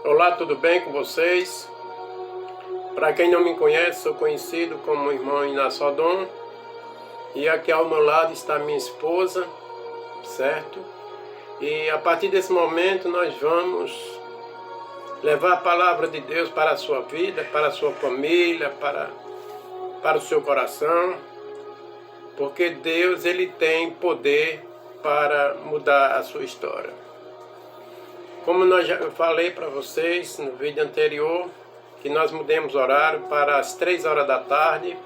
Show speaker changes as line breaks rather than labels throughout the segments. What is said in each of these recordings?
Olá, tudo bem com vocês? Para quem não me conhece, sou conhecido como irmão Inácio Odon. E aqui ao meu lado está minha esposa, certo? E a partir desse momento nós vamos levar a palavra de Deus para a sua vida, para a sua família, para o seu coração. Porque Deus, Ele tem poder para mudar a sua história. Como eu falei para vocês no vídeo anterior, que nós mudemos o horário para as 3 horas da tarde.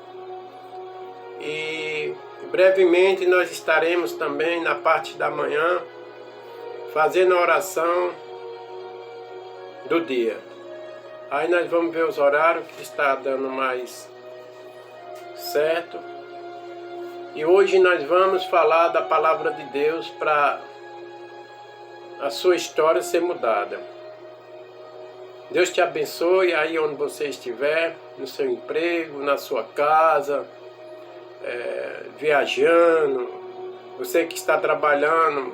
E brevemente nós estaremos também na parte da manhã fazendo a oração do dia. Aí nós vamos ver os horários que está dando mais certo. E hoje nós vamos falar da palavra de Deus para a sua história ser mudada. Deus te abençoe aí onde você estiver, no seu emprego, na sua casa, viajando, você que está trabalhando,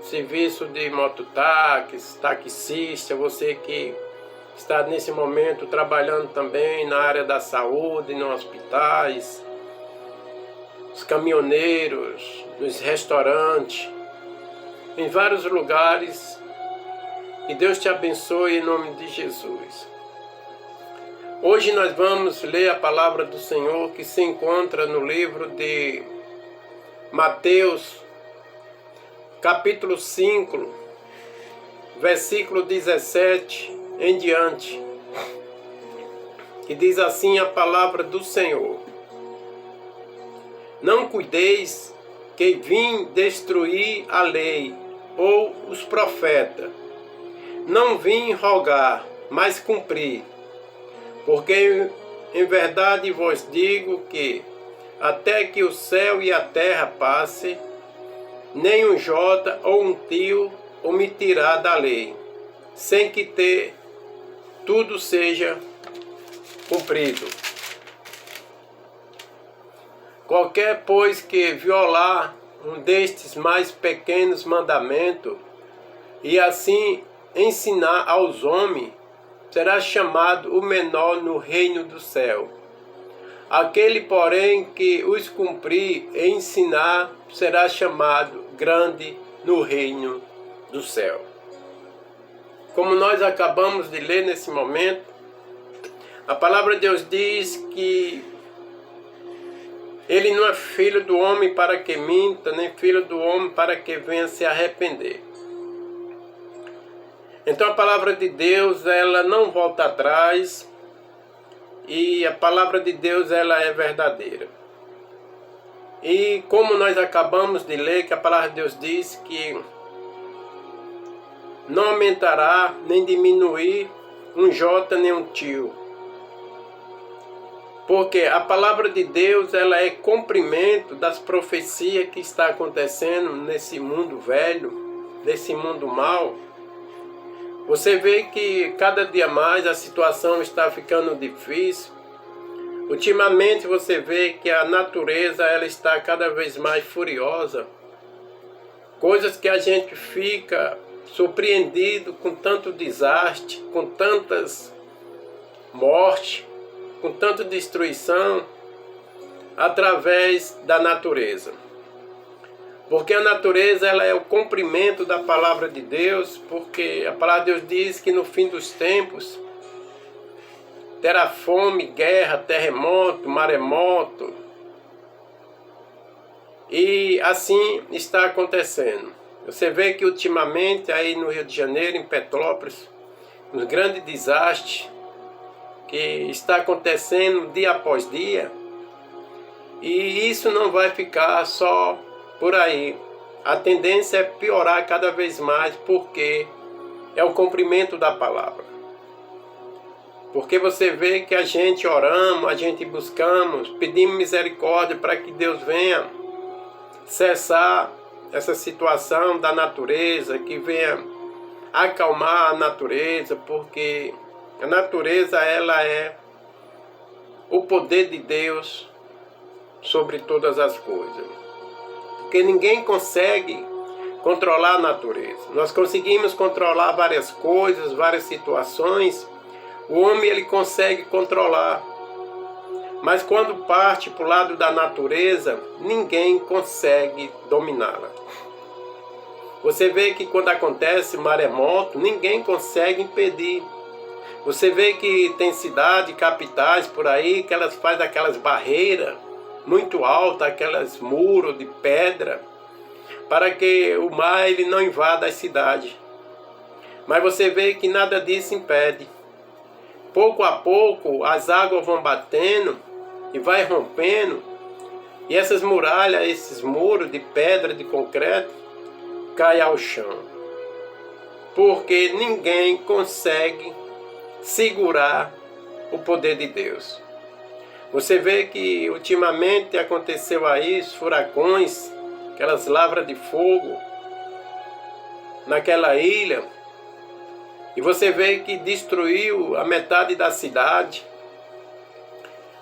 serviço de mototáxi, taxista, você que está nesse momento trabalhando também na área da saúde, nos hospitais, os caminhoneiros, nos restaurantes, em vários lugares. E Deus te abençoe em nome de Jesus. Hoje nós vamos ler a palavra do Senhor que se encontra no livro de Mateus, capítulo 5, versículo 17 em diante. Que diz assim a palavra do Senhor: Não cuideis que vim destruir a lei ou os profetas. Não vim rogar, mas cumprir. Porque em verdade vos digo que até que o céu e a terra passe, nem um jota ou um tio omitirá da lei, sem que tudo seja cumprido. Qualquer, pois, que violar um destes mais pequenos mandamentos, e assim ensinar aos homens, será chamado o menor no reino do céu. Aquele, porém, que os cumprir e ensinar, será chamado grande no reino do céu. Como nós acabamos de ler nesse momento, a palavra de Deus diz que Ele não é filho do homem para que minta, nem filho do homem para que venha se arrepender. Então a palavra de Deus, ela não volta atrás, e a palavra de Deus, ela é verdadeira. E como nós acabamos de ler, que a palavra de Deus diz que não aumentará nem diminuir um jota nem um tio. Porque a palavra de Deus, ela é cumprimento das profecias que está acontecendo nesse mundo velho, nesse mundo mau. Você vê que cada dia mais a situação está ficando difícil. Ultimamente você vê que a natureza, ela está cada vez mais furiosa. Coisas que a gente fica surpreendido com tanto desastre, com tantas mortes, com tanta destruição através da natureza. Porque a natureza, ela é o cumprimento da palavra de Deus, porque a palavra de Deus diz que no fim dos tempos terá fome, guerra, terremoto, maremoto. E assim está acontecendo. Você vê que ultimamente aí no Rio de Janeiro, em Petrópolis, um grande desastre que está acontecendo dia após dia. E isso não vai ficar só por aí. A tendência é piorar cada vez mais, porque é o cumprimento da palavra. Porque você vê que a gente oramos, a gente buscamos, pedimos misericórdia para que Deus venha cessar essa situação da natureza, que venha acalmar a natureza, porque a natureza, ela é o poder de Deus sobre todas as coisas. Porque ninguém consegue controlar a natureza. Nós conseguimos controlar várias coisas, várias situações. O homem ele consegue controlar. Mas quando parte para o lado da natureza, ninguém consegue dominá-la. Você vê que quando acontece maremoto, ninguém consegue impedir. Você vê que tem cidades, capitais por aí, que elas fazem aquelas barreiras muito altas, aquelas muros de pedra, para que o mar ele não invada as cidades. Mas você vê que nada disso impede. Pouco a pouco as águas vão batendo e vai rompendo, e essas muralhas, esses muros de pedra, de concreto, caem ao chão. Porque ninguém consegue segurar o poder de Deus. Você vê que ultimamente aconteceu aí os furacões, aquelas lavras de fogo naquela ilha, e você vê que destruiu a metade da cidade.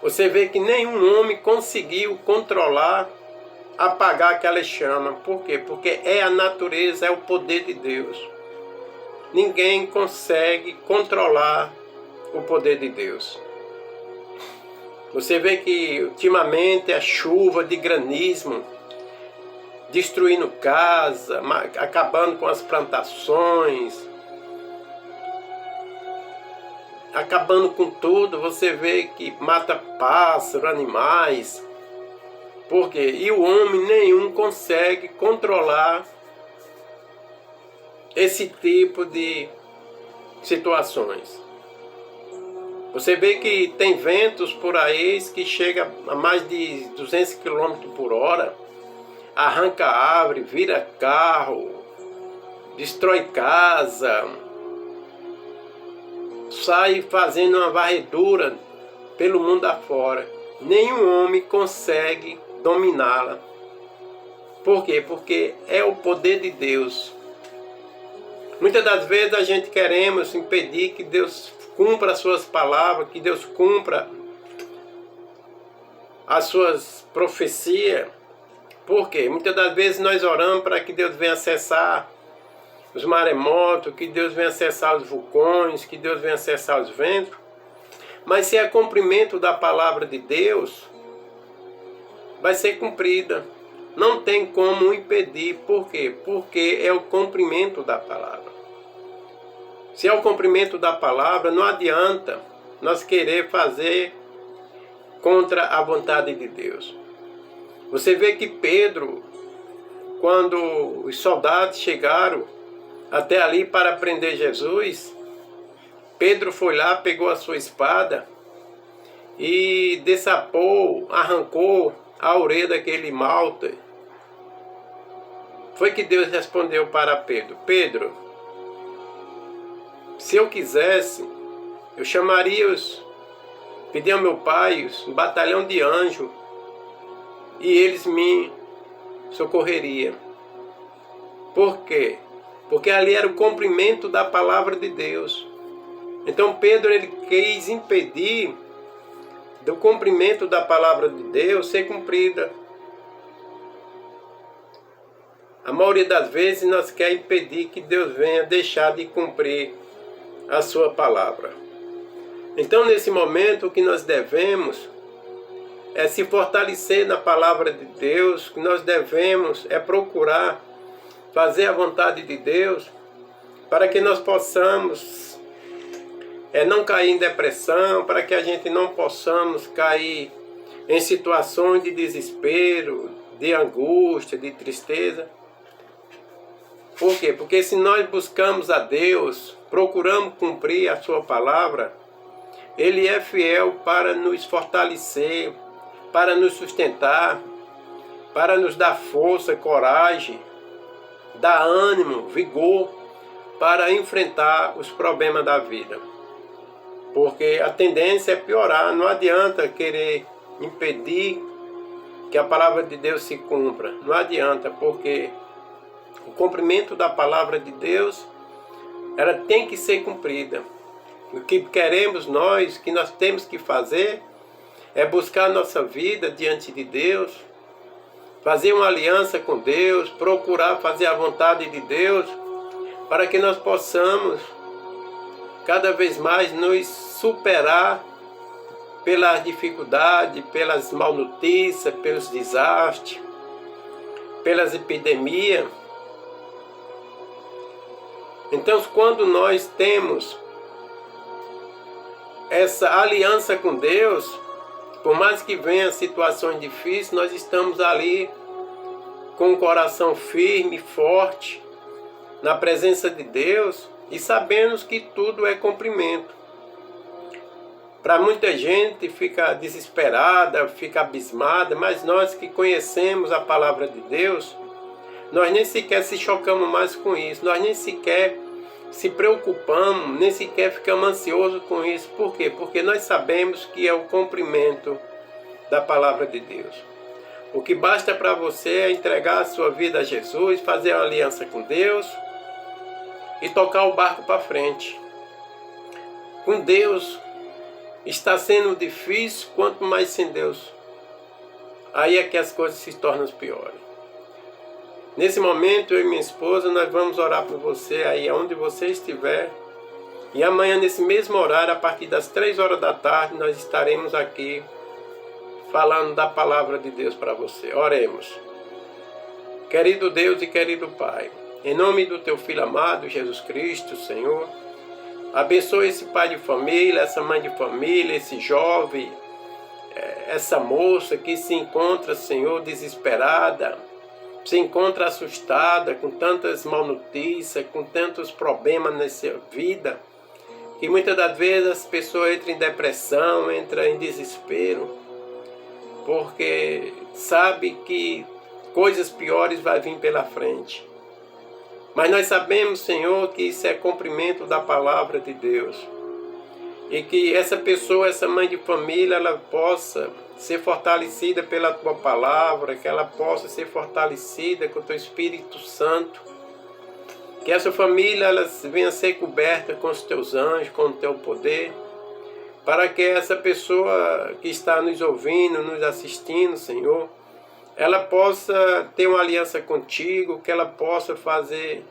Você vê que nenhum homem conseguiu controlar, apagar aquela chama. Por quê? Porque é a natureza, é o poder de Deus. Ninguém consegue controlar o poder de Deus. Você vê que ultimamente a chuva de granizo, destruindo casa, acabando com as plantações, acabando com tudo. Você vê que mata pássaros, animais. Por quê? E o homem nenhum consegue controlar esse tipo de situações. Você vê que tem ventos por aí que chega a mais de 200 km por hora, arranca árvore, vira carro, destrói casa, sai fazendo uma varredura pelo mundo afora. Nenhum homem consegue dominá-la. Por quê? Porque é o poder de Deus. Muitas das vezes a gente queremos impedir que Deus cumpra as suas palavras, que Deus cumpra as suas profecias. Por quê? Muitas das vezes nós oramos para que Deus venha cessar os maremotos, que Deus venha cessar os vulcões, que Deus venha cessar os ventos. Mas se é cumprimento da palavra de Deus, vai ser cumprida. Não tem como impedir. Por quê? Porque é o cumprimento da palavra. Se é o cumprimento da palavra, não adianta nós querer fazer contra a vontade de Deus. Você vê que Pedro, quando os soldados chegaram até ali para prender Jesus, Pedro foi lá, pegou a sua espada e dessapou, arrancou a orelha daquele malta. Foi que Deus respondeu para Pedro: Pedro, se eu quisesse, eu chamaria pedi ao meu pai um batalhão de anjos e eles me socorreriam. Por quê? Porque ali era o cumprimento da palavra de Deus. Então Pedro ele quis impedir do cumprimento da palavra de Deus ser cumprida. A maioria das vezes nós queremos impedir que Deus venha deixar de cumprir a sua palavra. Então nesse momento o que nós devemos é se fortalecer na palavra de Deus. O que nós devemos é procurar fazer a vontade de Deus para que nós possamos não cair em depressão, para que a gente não possamos cair em situações de desespero, de angústia, de tristeza. Por quê? Porque se nós buscamos a Deus, procuramos cumprir a sua palavra, Ele é fiel para nos fortalecer, para nos sustentar, para nos dar força, coragem, dar ânimo, vigor, para enfrentar os problemas da vida. Porque a tendência é piorar. Não adianta querer impedir que a palavra de Deus se cumpra. Não adianta, porque o cumprimento da palavra de Deus, ela tem que ser cumprida. O que queremos nós, que nós temos que fazer, é buscar a nossa vida diante de Deus, fazer uma aliança com Deus, procurar fazer a vontade de Deus, para que nós possamos cada vez mais nos superar pelas dificuldades, pelas mal notícias, pelos desastres, pelas epidemias. Então, quando nós temos essa aliança com Deus, por mais que venham situações difíceis, nós estamos ali com o coração firme, forte, na presença de Deus e sabemos que tudo é cumprimento. Para muita gente fica desesperada, fica abismada, mas nós que conhecemos a palavra de Deus, nós nem sequer se chocamos mais com isso, nós nem sequer se preocupamos, nem sequer ficamos ansiosos com isso. Por quê? Porque nós sabemos que é o cumprimento da palavra de Deus. O que basta para você é entregar a sua vida a Jesus, fazer uma aliança com Deus e tocar o barco para frente. Com Deus está sendo difícil, quanto mais sem Deus. Aí é que as coisas se tornam piores. Nesse momento, eu e minha esposa, nós vamos orar por você aí onde você estiver. E amanhã, nesse mesmo horário, a partir das 3 horas da tarde, nós estaremos aqui falando da palavra de Deus para você. Oremos. Querido Deus e querido Pai, em nome do Teu Filho amado, Jesus Cristo, Senhor, abençoe esse pai de família, essa mãe de família, esse jovem, essa moça que se encontra, Senhor, desesperada, se encontra assustada com tantas mal notícias, com tantos problemas nessa vida, que muitas das vezes as pessoas entram em depressão, entram em desespero, porque sabe que coisas piores vão vir pela frente. Mas nós sabemos, Senhor, que isso é cumprimento da palavra de Deus. E que essa pessoa, essa mãe de família, ela possa ser fortalecida pela Tua palavra, que ela possa ser fortalecida com o Teu Espírito Santo. Que essa família ela venha ser coberta com os Teus anjos, com o Teu poder, para que essa pessoa que está nos ouvindo, nos assistindo, Senhor, ela possa ter uma aliança contigo, que ela possa fazer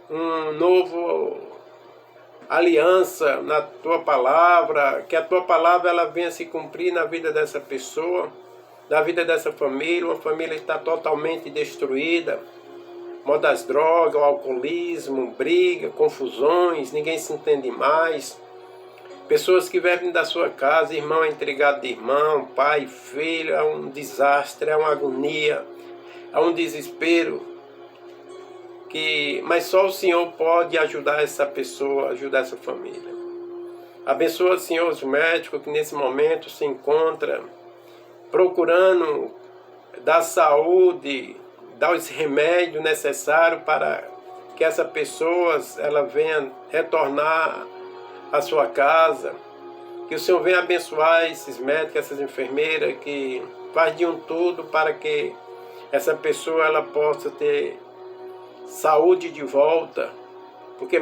um novo aliança na Tua palavra, que a Tua palavra ela venha se cumprir na vida dessa pessoa, na vida dessa família. Uma família que está totalmente destruída, modo das drogas, o alcoolismo, briga, confusões, ninguém se entende mais. Pessoas que vivem da sua casa, irmão é intrigado de irmão, pai, filho, é um desastre, é uma agonia, é um desespero. Mas só o Senhor pode ajudar essa pessoa, ajudar essa família. Abençoa, Senhor, os médicos que nesse momento se encontram procurando dar saúde, dar os remédios necessários para que essa pessoa ela venha retornar a sua casa, que o Senhor venha abençoar esses médicos, essas enfermeiras que faz de um tudo para que essa pessoa ela possa ter saúde de volta,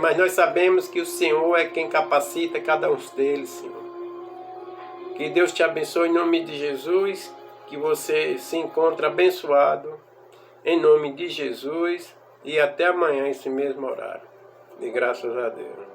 mas nós sabemos que o Senhor é quem capacita cada um deles, Senhor. Que Deus te abençoe em nome de Jesus, que você se encontre abençoado em nome de Jesus e até amanhã esse mesmo horário. E graças a Deus.